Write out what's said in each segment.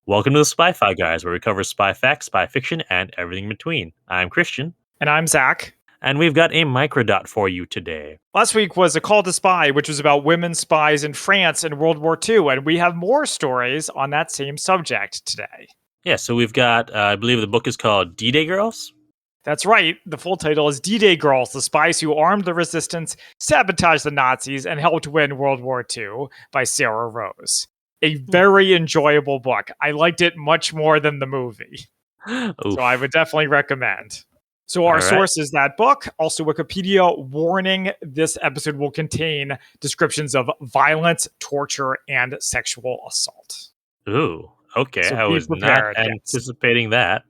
Welcome to the Spy-Fi Guys, where we cover spy facts, spy fiction, and everything in between. I'm Christian, And I'm Zach. and we've got a microdot for you today. Last week was A Call to Spy, which was about women spies in France in World War II, and we have more stories on that same subject today. Yeah, so we've got, I believe the book is called D-Day Girls? That's right. The full title is D-Day Girls, the spies who armed the resistance, sabotaged the Nazis, and helped win World War II by Sarah Rose. A very enjoyable book. I liked it much more than the movie. So I would definitely recommend. So our source is that book. Also Wikipedia, warning, this episode will contain descriptions of violence, torture, and sexual assault. Ooh, okay. So I was not anticipating that.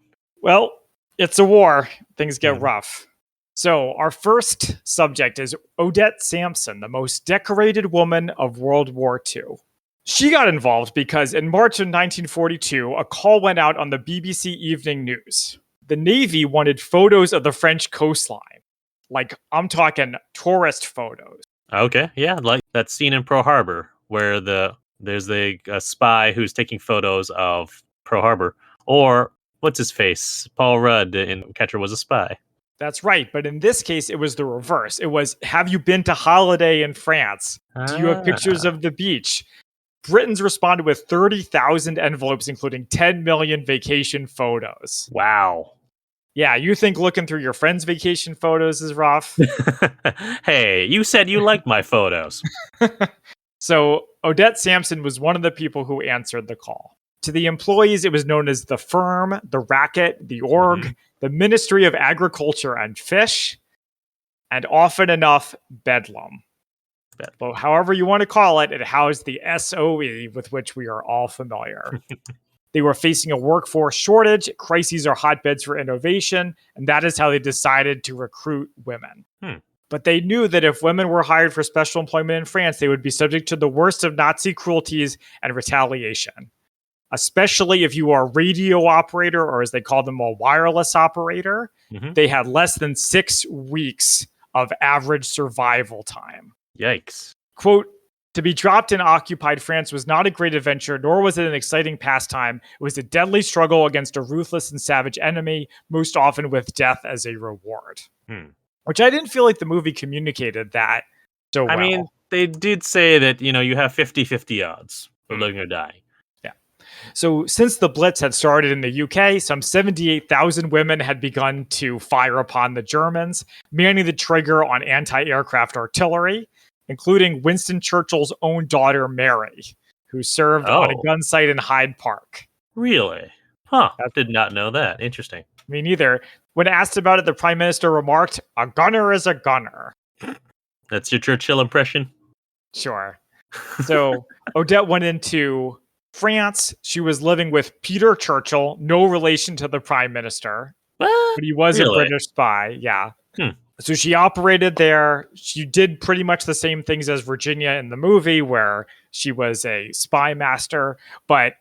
Well, it's a war. Things get rough. So our first subject is Odette Samson, the most decorated woman of World War II. She got involved because in March of 1942, a call went out on the BBC Evening News. The Navy wanted photos of the French coastline. Like, I'm talking tourist photos. Okay, yeah, like that scene in Pearl Harbor where there's a spy who's taking photos of Pearl Harbor. Or, what's his face? Paul Rudd in Catcher Was a Spy. That's right, but in this case, it was the reverse. It was, have you been to holiday in France? Do you have pictures of the beach? Britons responded with 30,000 envelopes, including 10 million vacation photos. Wow. Yeah, you think looking through your friends' vacation photos is rough? Hey, you said you liked my photos. So Odette Samson was one of the people who answered the call. To the employees, it was known as the Firm, the Racket, the Org, the Ministry of Agriculture and Fish, and often enough, Bedlam. But however you want to call it, it housed the SOE with which we are all familiar. They were facing a workforce shortage. Crises are hotbeds for innovation, and that is how they decided to recruit women. But they knew that if women were hired for special employment in France, they would be subject to the worst of Nazi cruelties and retaliation, especially if you are a radio operator, or as they call them, a wireless operator. They had less than 6 weeks of average survival time. Yikes. Quote, to be dropped in occupied France was not a great adventure, nor was it an exciting pastime. It was a deadly struggle against a ruthless and savage enemy, most often with death as a reward. Which I didn't feel like the movie communicated that so well. I mean, they did say that, you have 50-50 odds of living or dying. Yeah. So since the Blitz had started in the UK, some 78,000 women had begun to fire upon the Germans, manning the trigger on anti-aircraft artillery, including Winston Churchill's own daughter, Mary, who served on a gun site in Hyde Park. Really? Huh. I did not know that. Interesting. Me neither. When asked about it, the Prime Minister remarked, "A gunner is a gunner." That's your Churchill impression? Sure. So Odette went into France. She was living with Peter Churchill, no relation to the Prime Minister. What? But he was a British spy. Yeah. So she operated there. She did pretty much the same things as Virginia in the movie, where she was a spy master, but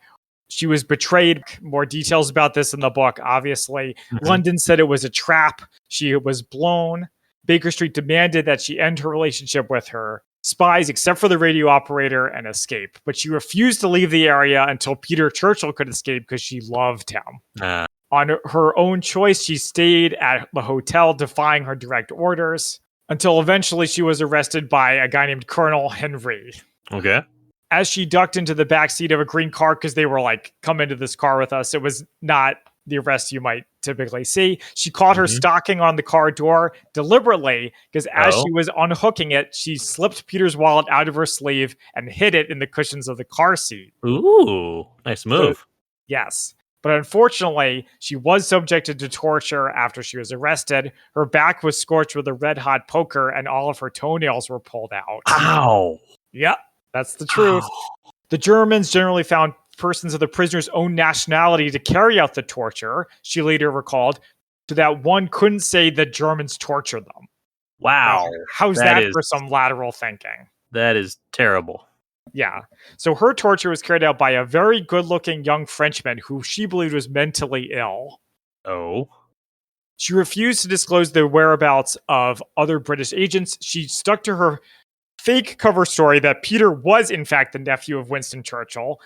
she was betrayed. More details about this in the book, obviously. London said it was a trap. She was blown. Baker Street demanded that she end her relationship with her spies, except for the radio operator, and escape. But she refused to leave the area until Peter Churchill could escape because she loved him. On her own choice, she stayed at the hotel, defying her direct orders, until eventually she was arrested by a guy named Colonel Henry. Okay. As she ducked into the backseat of a green car, because they were like, come into this car with us. It was not the arrest you might typically see. She caught her stocking on the car door deliberately, because as she was unhooking it, she slipped Peter's wallet out of her sleeve and hid it in the cushions of the car seat. Ooh, nice move. So, yes. But unfortunately, she was subjected to torture after she was arrested. Her back was scorched with a red-hot poker, and all of her toenails were pulled out. Ow! Yep, that's the truth. Ow. The Germans generally found persons of the prisoner's own nationality to carry out the torture, she later recalled, so that one couldn't say that Germans tortured them. Wow. How's that for some lateral thinking? That is terrible. Yeah. So her torture was carried out by a very good-looking young Frenchman who she believed was mentally ill. Oh. She refused to disclose the whereabouts of other British agents. She stuck to her fake cover story that Peter was, in fact, the nephew of Winston Churchill.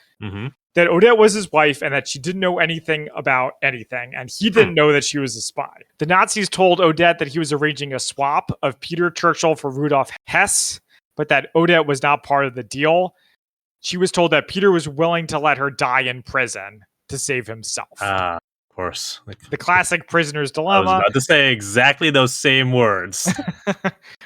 that Odette was his wife and that she didn't know anything about anything, and he didn't know that she was a spy. The Nazis told Odette that he was arranging a swap of Peter Churchill for Rudolf Hess, but that Odette was not part of the deal. She was told that Peter was willing to let her die in prison to save himself. Of course. The classic prisoner's I was dilemma. about to say exactly those same words.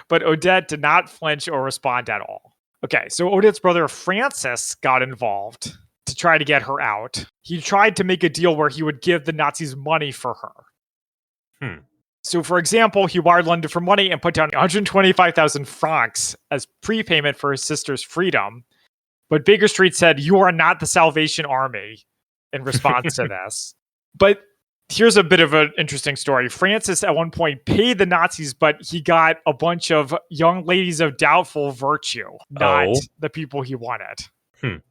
But Odette did not flinch or respond at all. Okay, so Odette's brother Francis got involved to try to get her out. He tried to make a deal where he would give the Nazis money for her. So, for example, he wired London for money and put down 125,000 francs as prepayment for his sister's freedom. But Baker Street said, "You are not the Salvation Army," in response to this. But here's a bit of an interesting story. Francis at one point paid the Nazis, but he got a bunch of young ladies of doubtful virtue, not the people he wanted.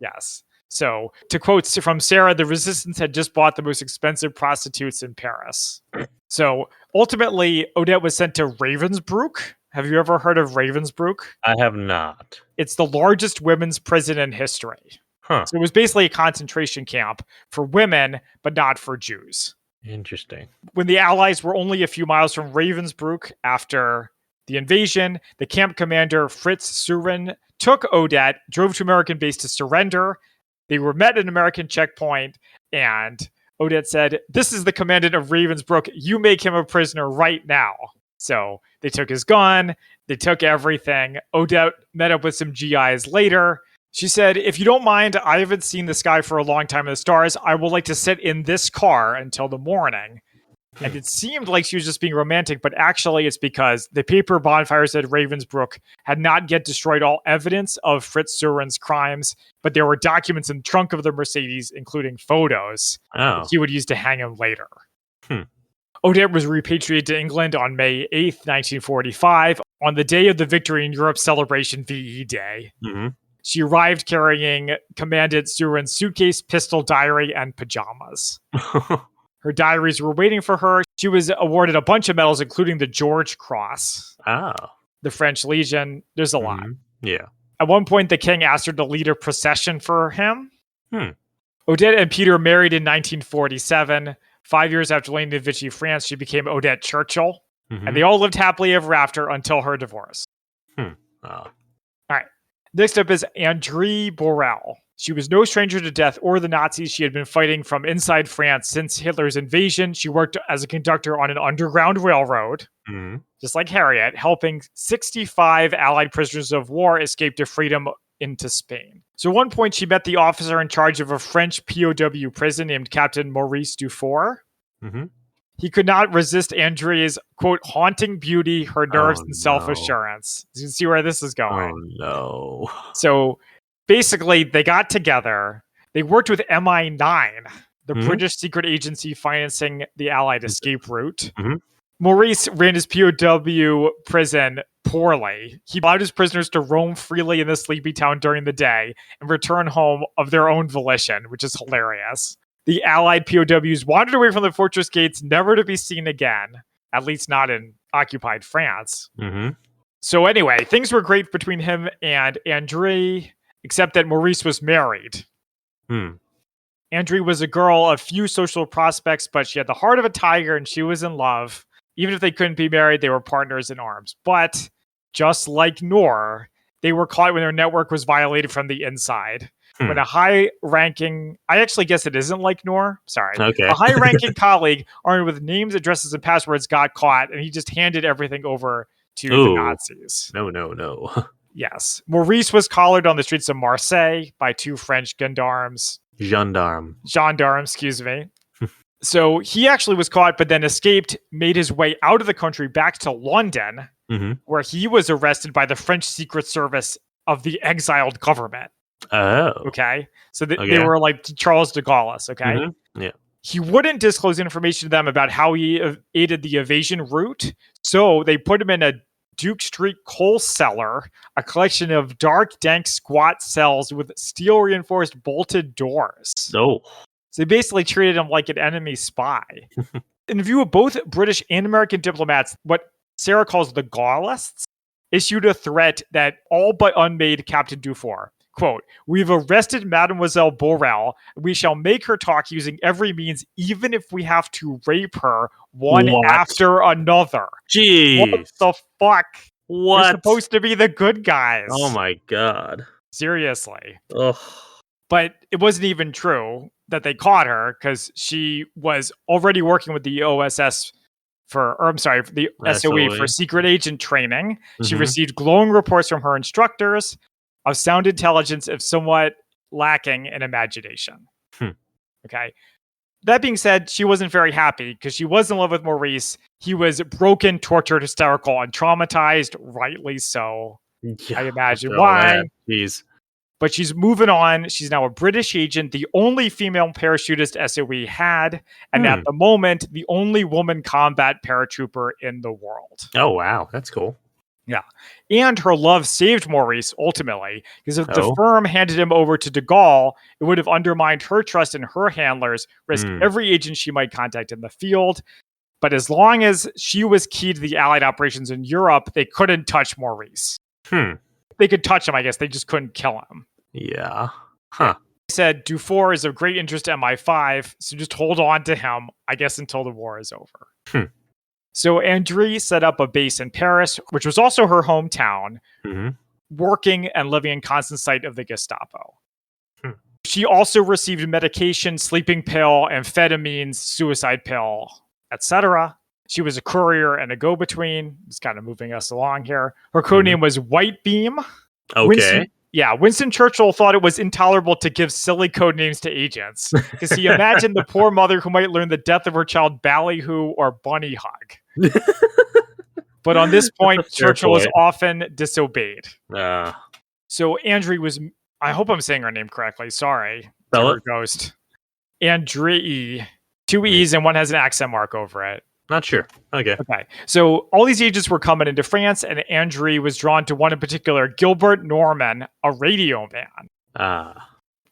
Yes. So, to quote from Sarah, the resistance had just bought the most expensive prostitutes in Paris. So, ultimately, Odette was sent to Ravensbrück. Have you ever heard of Ravensbrück? I have not. It's the largest women's prison in history. So it was basically a concentration camp for women, but not for Jews. Interesting. When the Allies were only a few miles from Ravensbrück after the invasion, the camp commander, Fritz Surin, took Odette, drove to American base to surrender. They were met at an American checkpoint, and Odette said, "This is the commandant of Ravensbrück. You make him a prisoner right now." So they took his gun. They took everything. Odette met up with some GIs later. She said, "If you don't mind, I haven't seen the sky for a long time in the stars. I would like to sit in this car until the morning." And it seemed like she was just being romantic, but actually it's because the paper bonfires at Ravensbrück had not yet destroyed all evidence of Fritz Surin's crimes, but there were documents in the trunk of the Mercedes, including photos that he would use to hang him later. Odette was repatriated to England on May 8th, 1945, on the day of the Victory in Europe celebration, VE Day. She arrived carrying Commandant Surin's suitcase, pistol, diary, and pajamas. Her diaries were waiting for her. She was awarded a bunch of medals, including the George Cross, the French Legion. There's a lot. Yeah. At one point, the king asked her to lead a procession for him. Odette and Peter married in 1947. 5 years after landing in Vichy, France, she became Odette Churchill. And they all lived happily ever after until her divorce. All right. Next up is Andree Borrell. She was no stranger to death or the Nazis. She had been fighting from inside France since Hitler's invasion. She worked as a conductor on an underground railroad, just like Harriet, helping 65 Allied prisoners of war escape to freedom into Spain. So at one point, she met the officer in charge of a French POW prison named Captain Maurice Dufour. He could not resist Andree's, quote, haunting beauty, her nerves, and self-assurance. You can see where this is going. So basically, they got together. They worked with MI9, the British secret agency financing the Allied escape route. Maurice ran his POW prison poorly. He allowed his prisoners to roam freely in the sleepy town during the day and return home of their own volition, which is hilarious. The Allied POWs wandered away from the fortress gates, never to be seen again, at least not in occupied France. So anyway, things were great between him and Andree, except that Maurice was married. Andree was a girl of few social prospects, but she had the heart of a tiger and she was in love. Even if they couldn't be married, they were partners in arms. But just like Noor, they were caught when their network was violated from the inside. When a high-ranking, I actually guess it isn't like Noor, sorry. A high-ranking colleague armed with names, addresses, and passwords got caught, and he just handed everything over to the Nazis. No. Yes. Maurice was collared on the streets of Marseille by two French gendarmes, excuse me. So he actually was caught, but then escaped, made his way out of the country back to London, where he was arrested by the French Secret Service of the exiled government. Okay. So they were like Charles de Gaulle, okay? Yeah. He wouldn't disclose information to them about how he aided the evasion route. So they put him in a Duke Street coal cellar, a collection of dark, dank, squat cells with steel-reinforced bolted doors. So they basically treated him like an enemy spy. In view of both British and American diplomats, what Sarah calls the Gaullists issued a threat that all but unmade Captain Dufour. quote, "We've arrested Mademoiselle Borrell. We shall make her talk using every means, even if we have to rape her one What? after another." What Jeez. the fuck? They're What? supposed to be the good guys. Oh my god. Seriously. Ugh. But it wasn't even true that they caught her because she was already working with the OSS for the SOE for secret agent training. She received glowing reports from her instructors of sound intelligence, if somewhat lacking in imagination. Okay. That being said, she wasn't very happy because she was in love with Maurice. He was broken, tortured, hysterical, and traumatized, rightly so. Yeah, I imagine why. Jeez. But she's moving on. She's now a British agent, the only female parachutist SOE had, and at the moment, the only woman combat paratrooper in the world. Oh, wow. That's cool. Yeah. And her love saved Maurice, ultimately, because if the firm handed him over to de Gaulle, it would have undermined her trust in her handlers, risked every agent she might contact in the field. But as long as she was key to the Allied operations in Europe, they couldn't touch Maurice. They could touch him, I guess. They just couldn't kill him. Yeah. Huh. They said Dufour is of great interest to MI5, so just hold on to him, I guess, until the war is over. So Andree set up a base in Paris, which was also her hometown, working and living in constant sight of the Gestapo. She also received medication, sleeping pill, amphetamines, suicide pill, etc. She was a courier and a go-between. It's kind of moving us along here. Her codename was White Beam. Okay. Winston Churchill thought it was intolerable to give silly code names to agents because he imagined the poor mother who might learn the death of her child ballyhoo or bunny hug. But on this point, Churchill was often disobeyed. So Andree was, I hope I'm saying her name correctly. Sorry. Ghost. Andree, 2 E's and one has an accent mark over it. Not sure. Okay. So all these agents were coming into France, and Andree was drawn to one in particular, Gilbert Norman, a radio man.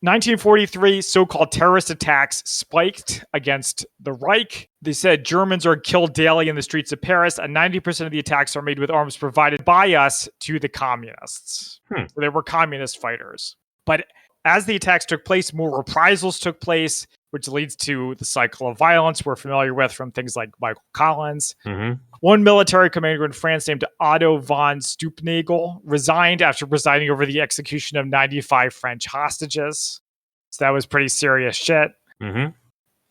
1943, so-called terrorist attacks spiked against the Reich. They said Germans are killed daily in the streets of Paris, and 90% of the attacks are made with arms provided by us to the communists. So they were communist fighters. But as the attacks took place, more reprisals took place, which leads to the cycle of violence we're familiar with from things like Michael Collins. One military commander in France named Otto von Stoopnagel resigned after presiding over the execution of 95 French hostages. So that was pretty serious shit.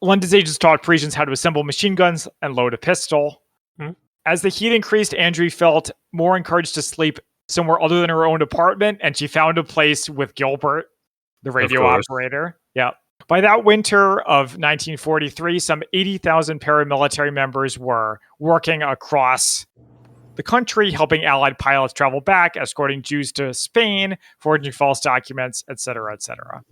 London's agents taught Parisians how to assemble machine guns and load a pistol. As the heat increased, Andree felt more encouraged to sleep somewhere other than her own apartment, and she found a place with Gilbert, the radio operator. By that winter of 1943, some 80,000 paramilitary members were working across the country, helping Allied pilots travel back, escorting Jews to Spain, forging false documents, etc., etc.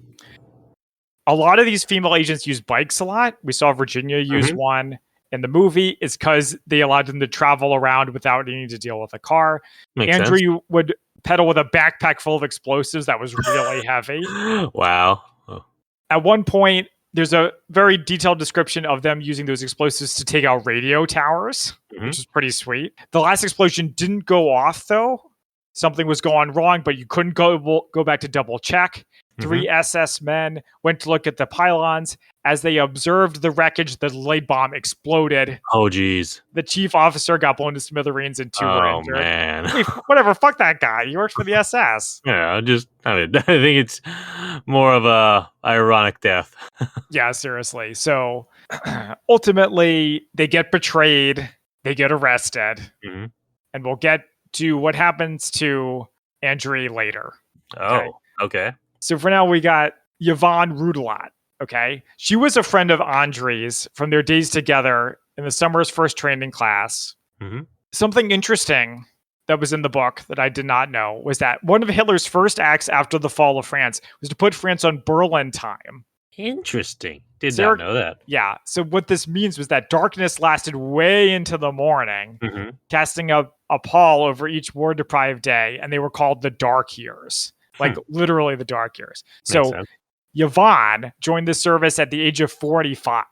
A lot of these female agents use bikes a lot. We saw Virginia use one in the movie. It's because they allowed them to travel around without needing to deal with a car. Andree would pedal with a backpack full of explosives that was really heavy. Wow. At one point, there's a very detailed description of them using those explosives to take out radio towers, which is pretty sweet. The last explosion didn't go off, though. Something was going wrong, but you couldn't go back to double check. 3 SS men went to look at the pylons. As they observed the wreckage, the delayed bomb exploded. Oh, geez. The chief officer got blown to smithereens and 2 were injured. Oh, man. Hey, whatever, fuck that guy. He works for the SS. Yeah, I think it's more of a ironic death. Yeah, seriously. So ultimately, they get betrayed. They get arrested. And we'll get to what happens to Andree later. Okay. So for now, we got Yvonne Rudellat. Okay. She was a friend of Andree's from their days together in the summer's first training class. Something interesting that was in the book that I did not know was that one of Hitler's first acts after the fall of France was to put France on Berlin time. Interesting. Did not know that. Yeah. So what this means was that darkness lasted way into the morning, casting a pall over each war-deprived day, and they were called the Dark Years. Like literally the Dark Years. So Yvonne joined the service at the age of 45.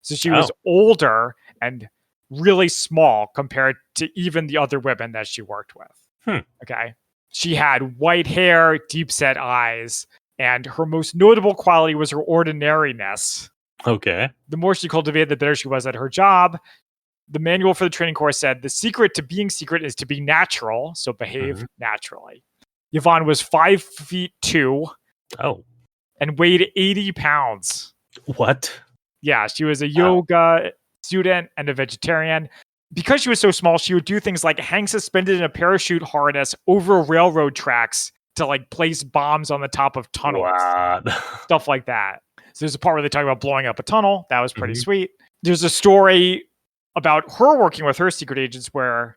So she was older and really small compared to even the other women that she worked with. Okay. She had white hair, deep-set eyes, and her most notable quality was her ordinariness. Okay. The more she cultivated, the better she was at her job. The manual for the training course said the secret to being secret is to be natural, so behave naturally. Yvonne was 5'2" Oh. and weighed 80 pounds. What? Yeah, she was a yoga student and a vegetarian. Because she was so small, she would do things like hang suspended in a parachute harness over railroad tracks to like place bombs on the top of tunnels. What? Stuff like that. So there's a part where they talk about blowing up a tunnel. That was pretty sweet. There's a story about her working with her secret agents where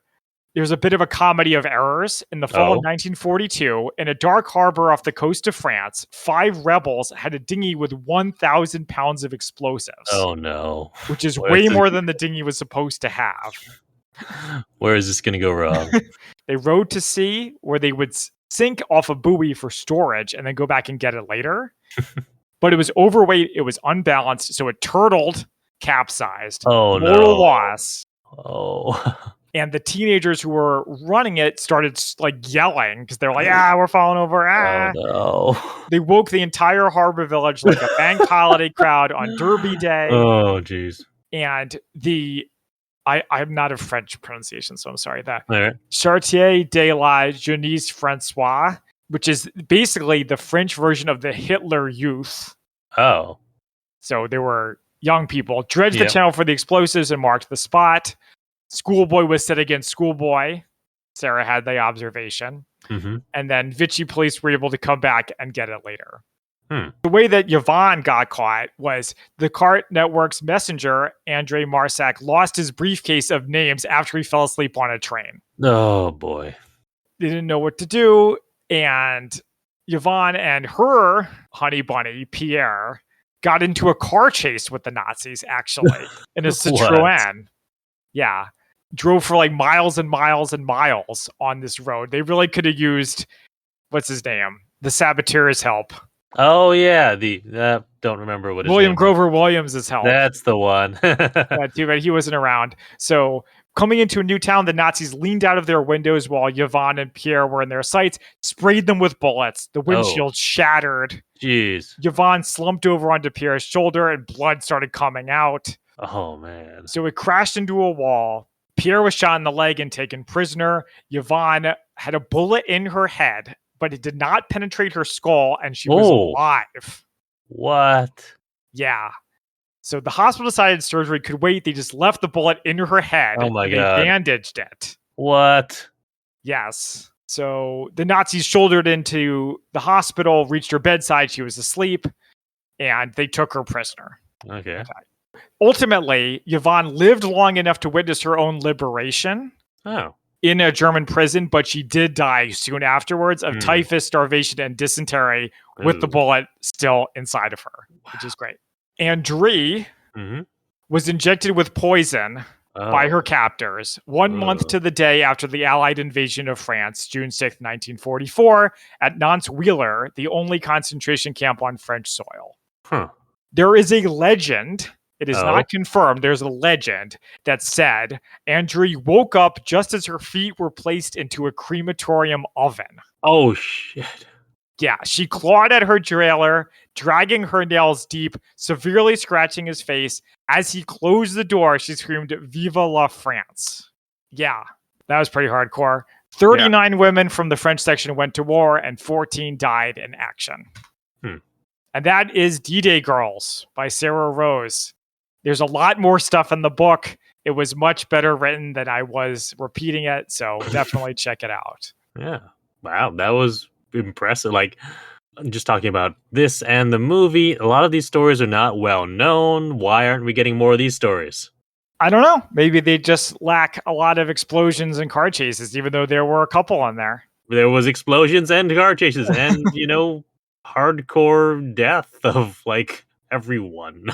there's a bit of a comedy of errors. In the fall of 1942, in a dark harbor off the coast of France, 5 rebels had a dinghy with 1,000 pounds of explosives. Oh, no. Which is way more than the dinghy was supposed to have. Where is this going to go wrong? They rowed to sea where they would sink off a buoy for storage and then go back and get it later. But it was overweight. It was unbalanced. So it turtled, capsized. Oh, mortal loss. Oh. And the teenagers who were running it started like yelling because they're like, we're falling over. Oh, no. They woke the entire harbor village like a bank holiday crowd on Derby Day. Oh, jeez. And I'm not a French pronunciation, so I'm sorry. That right. Quartier de la Jeunesse Françoise, which is basically the French version of the Hitler Youth. Oh. So there were young people, dredged the channel for the explosives and marked the spot. Schoolboy was set against schoolboy. Sarah had the observation. And then Vichy police were able to come back and get it later. The way that Yvonne got caught was the CART network's messenger, Andree Marsac, lost his briefcase of names after he fell asleep on a train. Oh, boy. They didn't know what to do. And Yvonne and her honey bunny, Pierre, got into a car chase with the Nazis, actually, in a Citroën. Yeah. Drove for like miles and miles and miles on this road. They really could have used, what's his name? The Saboteurs' help. Oh, yeah. Don't remember what his William name Grover Williams' help. That's the one. Too bad he wasn't around. So coming into a new town, the Nazis leaned out of their windows while Yvonne and Pierre were in their sights, sprayed them with bullets. The windshield shattered. Jeez. Yvonne slumped over onto Pierre's shoulder and blood started coming out. Oh, man. So it crashed into a wall. Pierre was shot in the leg and taken prisoner. Yvonne had a bullet in her head, but it did not penetrate her skull, and she was alive. What? Yeah. So the hospital decided surgery could wait. They just left the bullet in her head. Oh, my God. They bandaged it. What? Yes. So the Nazis shouldered into the hospital, reached her bedside. She was asleep, and they took her prisoner. Okay. Ultimately, Yvonne lived long enough to witness her own liberation in a German prison, but she did die soon afterwards of typhus, starvation, and dysentery with the bullet still inside of her, which is great. Andree was injected with poison by her captors 1 month to the day after the Allied invasion of France, June 6th, 1944, at Nantes-Wheeler, the only concentration camp on French soil. There is a legend. It is not confirmed. There's a legend that said Andree woke up just as her feet were placed into a crematorium oven. Oh, shit. Yeah, she clawed at her jailer, dragging her nails deep, severely scratching his face. As he closed the door, she screamed, "Vive la France." Yeah, that was pretty hardcore. 39 women from the French section went to war, and 14 died in action. And that is D-Day Girls by Sarah Rose. There's a lot more stuff in the book. It was much better written than I was repeating it, so definitely check it out. Yeah. Wow, that was impressive. Like, just talking about this and the movie, a lot of these stories are not well known. Why aren't we getting more of these stories? I don't know. Maybe they just lack a lot of explosions and car chases, even though there were a couple in there. There was explosions and car chases and, hardcore death of, like, everyone.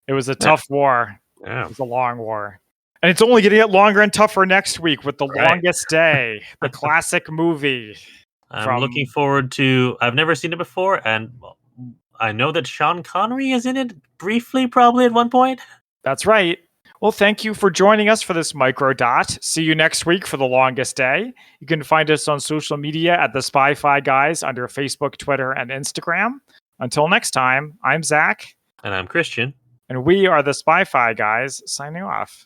It was a tough war. Yeah. It was a long war. And it's only going to get longer and tougher next week with The Longest Day, the classic movie. I'm looking forward to... I've never seen it before, and I know that Sean Connery is in it briefly, probably, at one point. That's right. Well, thank you for joining us for this MICRODOT. See you next week for The Longest Day. You can find us on social media at the Spy-Fi Guys under Facebook, Twitter, and Instagram. Until next time, I'm Zach. And I'm Christian. And we are the Spy-Fi Guys, signing off.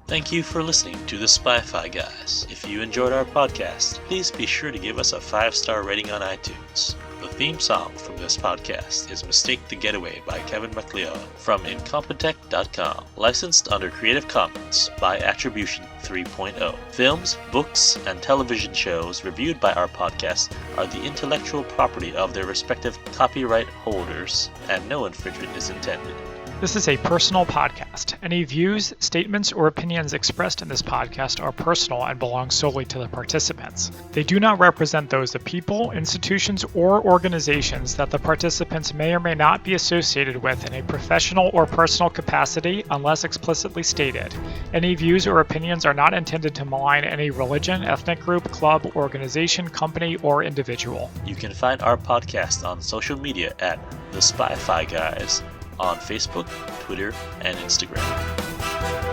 Thank you for listening to the Spy-Fi Guys. If you enjoyed our podcast, please be sure to give us a 5-star rating on iTunes. The theme song from this podcast is Mistake the Getaway by Kevin MacLeod from Incompetech.com. Licensed under Creative Commons by Attribution 3.0. Films, books, and television shows reviewed by our podcast are the intellectual property of their respective copyright holders, and no infringement is intended. This is a personal podcast. Any views, statements, or opinions expressed in this podcast are personal and belong solely to the participants. They do not represent those of people, institutions, or organizations that the participants may or may not be associated with in a professional or personal capacity unless explicitly stated. Any views or opinions are not intended to malign any religion, ethnic group, club, organization, company, or individual. You can find our podcast on social media at The Spy-Fi Guys on Facebook, Twitter, and Instagram.